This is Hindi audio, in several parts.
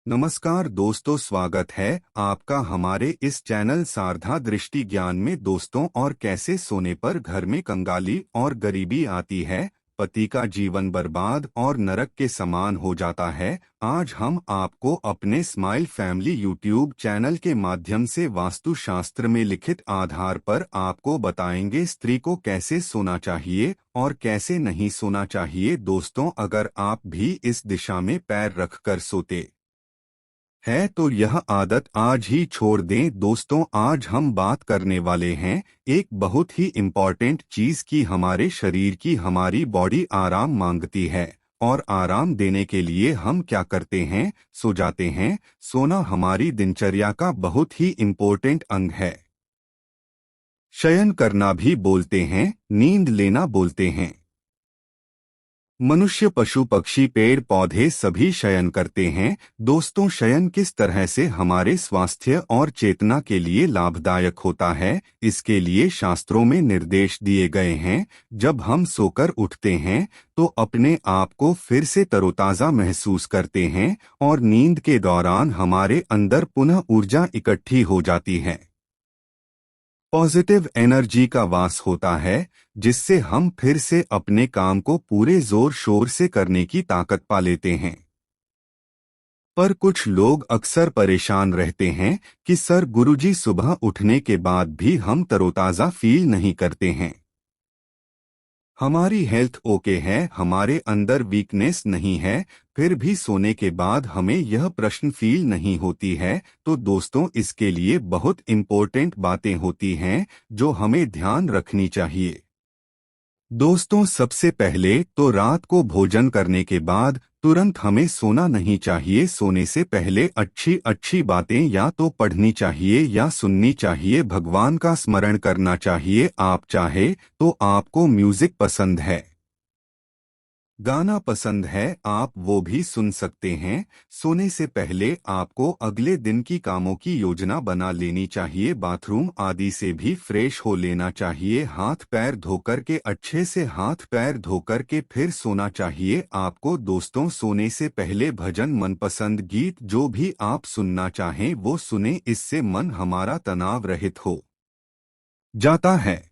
नमस्कार दोस्तों, स्वागत है आपका हमारे इस चैनल सारधा दृष्टि ज्ञान में। दोस्तों, और कैसे सोने पर घर में कंगाली और गरीबी आती है, पति का जीवन बर्बाद और नरक के समान हो जाता है। आज हम आपको अपने स्माइल फैमिली यूट्यूब चैनल के माध्यम से वास्तुशास्त्र में लिखित आधार पर आपको बताएंगे स्त्री को कैसे सोना चाहिए और कैसे नहीं सोना चाहिए। दोस्तों, अगर आप भी इस दिशा में पैर रखकर सोते है तो यह आदत आज ही छोड़ दें। दोस्तों, आज हम बात करने वाले हैं एक बहुत ही इम्पॉर्टेंट चीज की। हमारे शरीर की हमारी बॉडी आराम मांगती है, और आराम देने के लिए हम क्या करते हैं? सो जाते हैं। सोना हमारी दिनचर्या का बहुत ही इम्पोर्टेंट अंग है। शयन करना भी बोलते हैं, नींद लेना बोलते हैं। मनुष्य, पशु, पक्षी, पेड़ पौधे सभी शयन करते हैं। दोस्तों, शयन किस तरह से हमारे स्वास्थ्य और चेतना के लिए लाभदायक होता है, इसके लिए शास्त्रों में निर्देश दिए गए हैं। जब हम सोकर उठते हैं तो अपने आप को फिर से तरोताजा महसूस करते हैं और नींद के दौरान हमारे अंदर पुनः ऊर्जा इकट्ठी हो जाती है। पॉजिटिव एनर्जी का वास होता है, जिससे हम फिर से अपने काम को पूरे जोर शोर से करने की ताकत पा लेते हैं। पर कुछ लोग अक्सर परेशान रहते हैं कि सर, गुरुजी, सुबह उठने के बाद भी हम तरोताजा फील नहीं करते हैं। हमारी हेल्थ ओके है, हमारे अंदर वीकनेस नहीं है, फिर भी सोने के बाद हमें यह प्रश्न फील नहीं होती है। तो दोस्तों, इसके लिए बहुत इम्पोर्टेंट बातें होती हैं जो हमें ध्यान रखनी चाहिए। दोस्तों, सबसे पहले तो रात को भोजन करने के बाद तुरंत हमें सोना नहीं चाहिए। सोने से पहले अच्छी अच्छी बातें या तो पढ़नी चाहिए या सुननी चाहिए। भगवान का स्मरण करना चाहिए। आप चाहे तो आपको म्यूजिक पसंद है, गाना पसंद है, आप वो भी सुन सकते हैं। सोने से पहले आपको अगले दिन की कामों की योजना बना लेनी चाहिए। बाथरूम आदि से भी फ्रेश हो लेना चाहिए। हाथ पैर धोकर के, अच्छे से हाथ पैर धोकर के फिर सोना चाहिए आपको। दोस्तों, सोने से पहले भजन, मनपसंद गीत जो भी आप सुनना चाहें वो सुने। इससे मन हमारा तनाव रहित हो जाता है,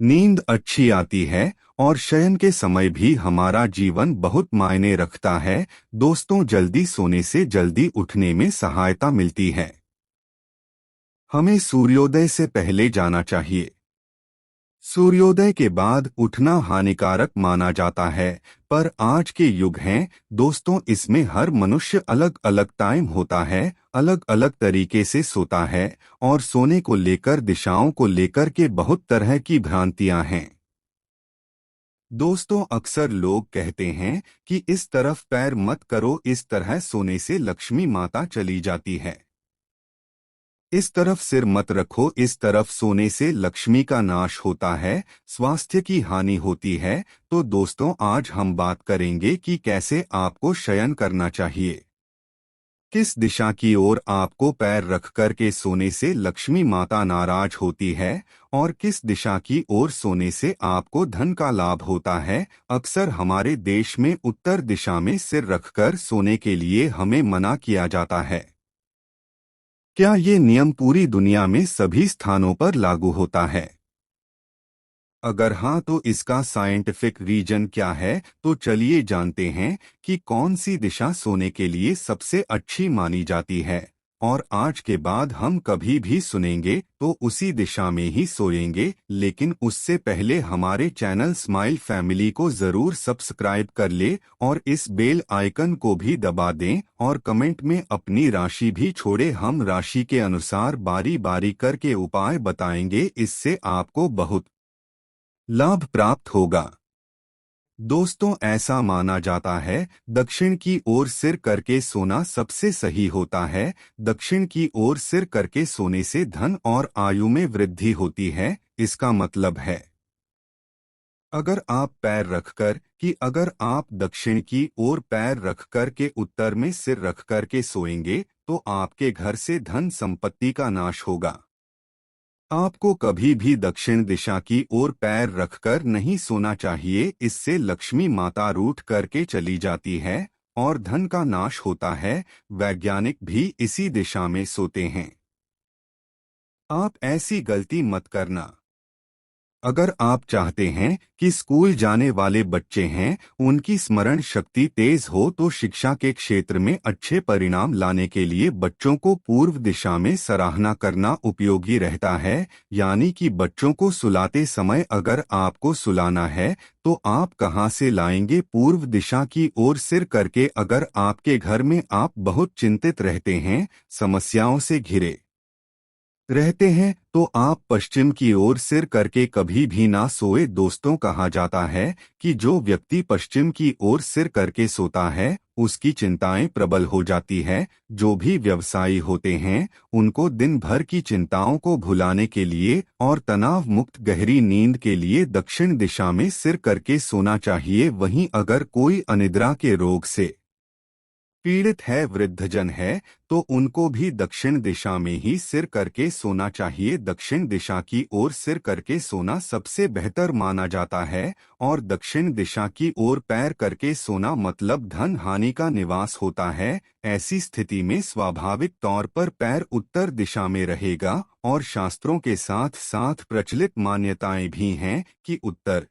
नींद अच्छी आती है और शयन के समय भी हमारा जीवन बहुत मायने रखता है। दोस्तों, जल्दी सोने से जल्दी उठने में सहायता मिलती है। हमें सूर्योदय से पहले जाना चाहिए। सूर्योदय के बाद उठना हानिकारक माना जाता है, पर आज के युग हैं दोस्तों, इसमें हर मनुष्य अलग अलग टाइम होता है, अलग अलग तरीके से सोता है, और सोने को लेकर, दिशाओं को लेकर के बहुत तरह की भ्रांतियां हैं। दोस्तों, अक्सर लोग कहते हैं कि इस तरफ पैर मत करो, इस तरह सोने से लक्ष्मी माता चली जाती है। इस तरफ सिर मत रखो, इस तरफ सोने से लक्ष्मी का नाश होता है, स्वास्थ्य की हानि होती है। तो दोस्तों, आज हम बात करेंगे कि कैसे आपको शयन करना चाहिए। किस दिशा की ओर आपको पैर रख कर के सोने से लक्ष्मी माता नाराज होती है, और किस दिशा की ओर सोने से आपको धन का लाभ होता है। अक्सर हमारे देश में उत्तर दिशा में सिर रखकर सोने के लिए हमें मना किया जाता है। क्या ये नियम पूरी दुनिया में सभी स्थानों पर लागू होता है? अगर हाँ, तो इसका साइंटिफिक रीजन क्या है? तो चलिए जानते हैं कि कौन सी दिशा सोने के लिए सबसे अच्छी मानी जाती है। और आज के बाद हम कभी भी सुनेंगे तो उसी दिशा में ही सोएंगे। लेकिन उससे पहले हमारे चैनल स्माइल फैमिली को जरूर सब्सक्राइब कर ले और इस बेल आइकन को भी दबा दें, और कमेंट में अपनी राशि भी छोड़े। हम राशि के अनुसार बारी बारी करके उपाय बताएंगे, इससे आपको बहुत लाभ प्राप्त होगा। दोस्तों, ऐसा माना जाता है दक्षिण की ओर सिर करके सोना सबसे सही होता है। दक्षिण की ओर सिर करके सोने से धन और आयु में वृद्धि होती है। इसका मतलब है, अगर आप पैर रखकर कि अगर आप दक्षिण की ओर पैर रखकर के उत्तर में सिर रखकर के सोएंगे तो आपके घर से धन संपत्ति का नाश होगा। आपको कभी भी दक्षिण दिशा की ओर पैर रखकर नहीं सोना चाहिए, इससे लक्ष्मी माता रूठ करके चली जाती है और धन का नाश होता है। वैज्ञानिक भी इसी दिशा में सोते हैं। आप ऐसी गलती मत करना। अगर आप चाहते हैं कि स्कूल जाने वाले बच्चे हैं उनकी स्मरण शक्ति तेज हो तो शिक्षा के क्षेत्र में अच्छे परिणाम लाने के लिए बच्चों को पूर्व दिशा में सराहना करना उपयोगी रहता है। यानी कि बच्चों को सुलाते समय अगर आपको सुलाना है तो आप कहां से लाएंगे पूर्व दिशा की ओर सिर करके। अगर आपके घर में आप बहुत चिंतित रहते हैं, समस्याओं से घिरे रहते हैं, तो आप पश्चिम की ओर सिर करके कभी भी ना सोए। दोस्तों, कहा जाता है कि जो व्यक्ति पश्चिम की ओर सिर करके सोता है उसकी चिंताएं प्रबल हो जाती है। जो भी व्यवसायी होते हैं उनको दिन भर की चिंताओं को भुलाने के लिए और तनाव मुक्त गहरी नींद के लिए दक्षिण दिशा में सिर करके सोना चाहिए। वहीं अगर कोई अनिद्रा के रोग से पीड़ित है, वृद्धजन है, तो उनको भी दक्षिण दिशा में ही सिर करके सोना चाहिए। दक्षिण दिशा की ओर सिर करके सोना सबसे बेहतर माना जाता है और दक्षिण दिशा की ओर पैर करके सोना मतलब धन हानि का निवास होता है। ऐसी स्थिति में स्वाभाविक तौर पर पैर उत्तर दिशा में रहेगा और शास्त्रों के साथ साथ प्रचलित मान्यताएं भी हैं कि उत्तर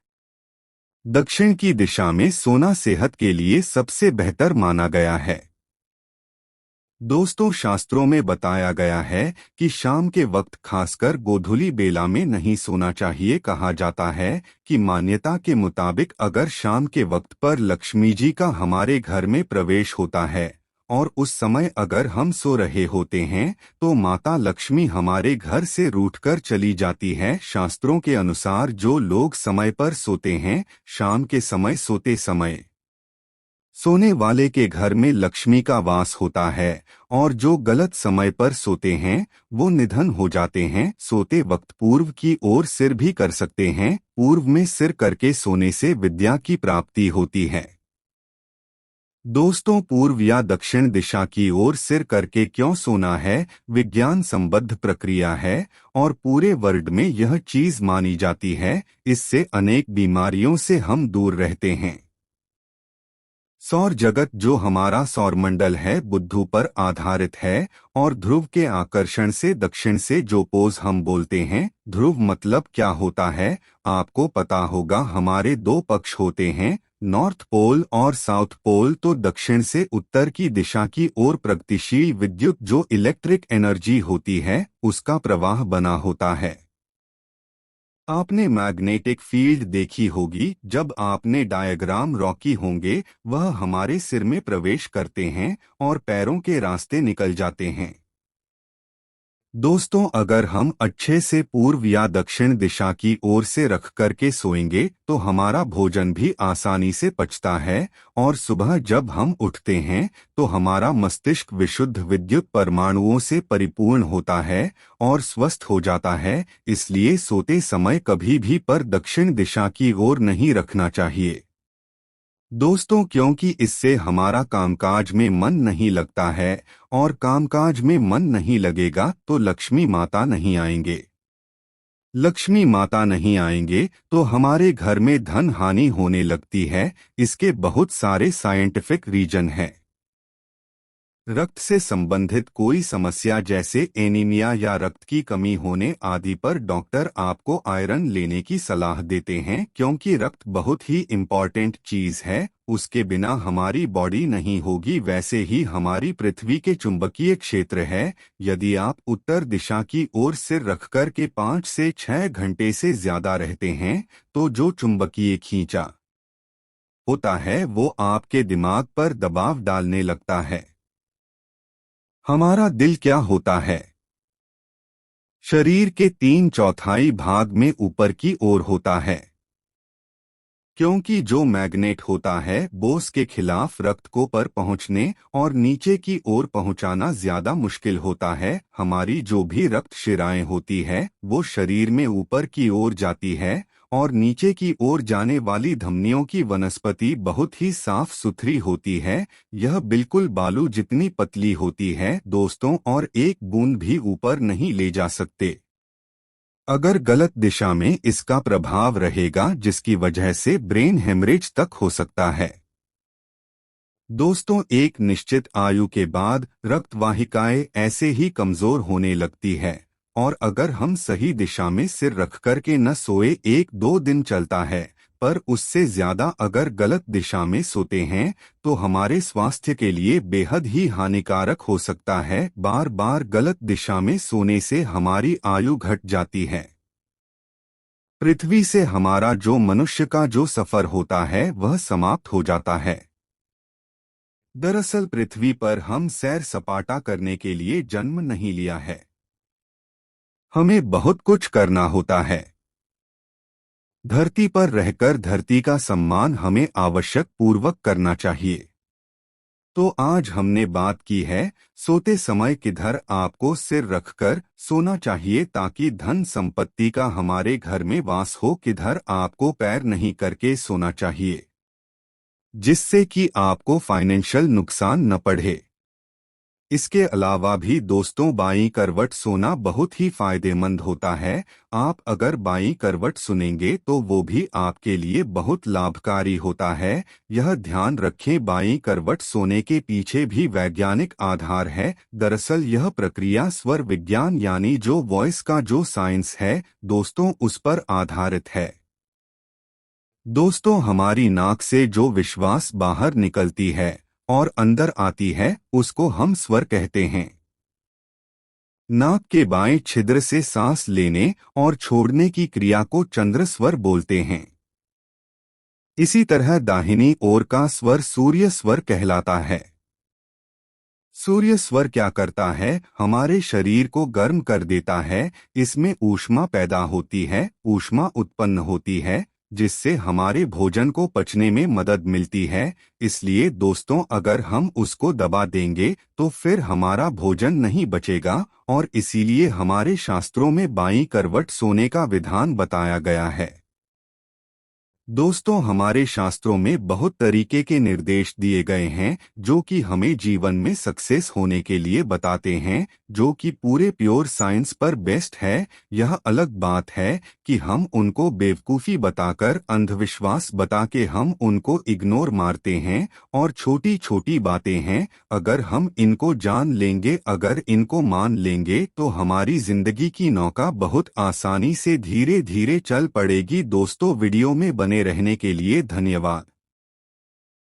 दक्षिण की दिशा में सोना सेहत के लिए सबसे बेहतर माना गया है। दोस्तों, शास्त्रों में बताया गया है कि शाम के वक्त खासकर गोधूली बेला में नहीं सोना चाहिए। कहा जाता है कि मान्यता के मुताबिक अगर शाम के वक्त पर लक्ष्मी जी का हमारे घर में प्रवेश होता है और उस समय अगर हम सो रहे होते हैं तो माता लक्ष्मी हमारे घर से रूठकर चली जाती है। शास्त्रों के अनुसार जो लोग समय पर सोते हैं, शाम के समय सोने वाले के घर में लक्ष्मी का वास होता है और जो गलत समय पर सोते हैं वो निधन हो जाते हैं। सोते वक्त पूर्व की ओर सिर भी कर सकते हैं। पूर्व में सिर करके सोने से विद्या की प्राप्ति होती है। दोस्तों, पूर्व या दक्षिण दिशा की ओर सिर करके क्यों सोना है, विज्ञान संबद्ध प्रक्रिया है और पूरे वर्ल्ड में यह चीज मानी जाती है। इससे अनेक बीमारियों से हम दूर रहते हैं। सौर जगत जो हमारा सौरमंडल है बुद्धू पर आधारित है और ध्रुव के आकर्षण से दक्षिण से जो पोज हम बोलते हैं, ध्रुव मतलब क्या होता है आपको पता होगा। हमारे दो पक्ष होते हैं, नॉर्थ पोल और साउथ पोल। तो दक्षिण से उत्तर की दिशा की ओर प्रगतिशील विद्युत जो इलेक्ट्रिक एनर्जी होती है उसका प्रवाह बना होता है। आपने मैग्नेटिक फील्ड देखी होगी, जब आपने डायग्राम रॉकी होंगे। वह हमारे सिर में प्रवेश करते हैं और पैरों के रास्ते निकल जाते हैं। दोस्तों, अगर हम अच्छे से पूर्व या दक्षिण दिशा की ओर से रख करके सोएंगे तो हमारा भोजन भी आसानी से पचता है और सुबह जब हम उठते हैं तो हमारा मस्तिष्क विशुद्ध विद्युत परमाणुओं से परिपूर्ण होता है और स्वस्थ हो जाता है। इसलिए सोते समय कभी भी पर दक्षिण दिशा की ओर नहीं रखना चाहिए। दोस्तों, क्योंकि इससे हमारा कामकाज में मन नहीं लगता है और कामकाज में मन नहीं लगेगा तो लक्ष्मी माता नहीं आएंगे। लक्ष्मी माता नहीं आएंगे तो हमारे घर में धन हानि होने लगती है। इसके बहुत सारे साइंटिफिक रीजन हैं। रक्त से संबंधित कोई समस्या जैसे एनीमिया या रक्त की कमी होने आदि पर डॉक्टर आपको आयरन लेने की सलाह देते हैं, क्योंकि रक्त बहुत ही इम्पॉर्टेंट चीज है। उसके बिना हमारी बॉडी नहीं होगी। वैसे ही हमारी पृथ्वी के चुंबकीय क्षेत्र है। यदि आप उत्तर दिशा की ओर सिर रखकर के 5 से 6 घंटे से ज्यादा रहते हैं तो जो चुंबकीय खींचा होता है वो आपके दिमाग पर दबाव डालने लगता है। हमारा दिल क्या होता है? शरीर के 3/4 भाग में ऊपर की ओर होता है, क्योंकि जो मैग्नेट होता है बोस के खिलाफ रक्त को पर पहुंचने और नीचे की ओर पहुंचाना ज्यादा मुश्किल होता है। हमारी जो भी रक्त शिराएं होती है वो शरीर में ऊपर की ओर जाती है और नीचे की ओर जाने वाली धमनियों की वनस्पति बहुत ही साफ सुथरी होती है। यह बिल्कुल बालू जितनी पतली होती है दोस्तों, और एक बूंद भी ऊपर नहीं ले जा सकते। अगर गलत दिशा में इसका प्रभाव रहेगा जिसकी वजह से ब्रेन हेमरेज तक हो सकता है। दोस्तों, एक निश्चित आयु के बाद रक्त वाहिकाएं ऐसे ही कमजोर होने लगती है और अगर हम सही दिशा में सिर रख कर के न सोए 1-2 दिन चलता है, पर उससे ज्यादा अगर गलत दिशा में सोते हैं तो हमारे स्वास्थ्य के लिए बेहद ही हानिकारक हो सकता है। बार बार गलत दिशा में सोने से हमारी आयु घट जाती है। पृथ्वी से हमारा जो मनुष्य का जो सफर होता है वह समाप्त हो जाता है। दरअसल पृथ्वी पर हम सैर सपाटा करने के लिए जन्म नहीं लिया है। हमें बहुत कुछ करना होता है। धरती पर रहकर धरती का सम्मान हमें आवश्यक पूर्वक करना चाहिए। तो आज हमने बात की है सोते समय किधर आपको सिर रखकर सोना चाहिए ताकि धन संपत्ति का हमारे घर में वास हो, किधर आपको पैर नहीं करके सोना चाहिए जिससे कि आपको फाइनेंशियल नुकसान न पड़े। इसके अलावा भी दोस्तों बाईं करवट सोना बहुत ही फायदेमंद होता है। आप अगर बाईं करवट सुनेंगे तो वो भी आपके लिए बहुत लाभकारी होता है। यह ध्यान रखें, बाईं करवट सोने के पीछे भी वैज्ञानिक आधार है। दरअसल यह प्रक्रिया स्वर विज्ञान यानी जो वॉइस का जो साइंस है दोस्तों उस पर आधारित है। दोस्तों, हमारी नाक से जो विश्वास बाहर निकलती है और अंदर आती है उसको हम स्वर कहते हैं। नाक के बाएं छिद्र से सांस लेने और छोड़ने की क्रिया को चंद्र स्वर बोलते हैं। इसी तरह दाहिनी ओर का स्वर सूर्य स्वर कहलाता है। सूर्य स्वर क्या करता है? हमारे शरीर को गर्म कर देता है। इसमें ऊष्मा पैदा होती है, ऊष्मा उत्पन्न होती है जिससे हमारे भोजन को पचने में मदद मिलती है। इसलिए दोस्तों अगर हम उसको दबा देंगे तो फिर हमारा भोजन नहीं बचेगा और इसीलिए हमारे शास्त्रों में बाईं करवट सोने का विधान बताया गया है। दोस्तों, हमारे शास्त्रों में बहुत तरीके के निर्देश दिए गए हैं जो कि हमें जीवन में सक्सेस होने के लिए बताते हैं, जो कि पूरे प्योर साइंस पर बेस्ड है। यह अलग बात है कि हम उनको बेवकूफ़ी बताकर, अंधविश्वास बता के हम उनको इग्नोर मारते हैं और छोटी छोटी बातें हैं। अगर हम इनको जान लेंगे, अगर इनको मान लेंगे तो हमारी जिंदगी की नौका बहुत आसानी से धीरे धीरे चल पड़ेगी। दोस्तों, वीडियो में बने रहने के लिए धन्यवाद।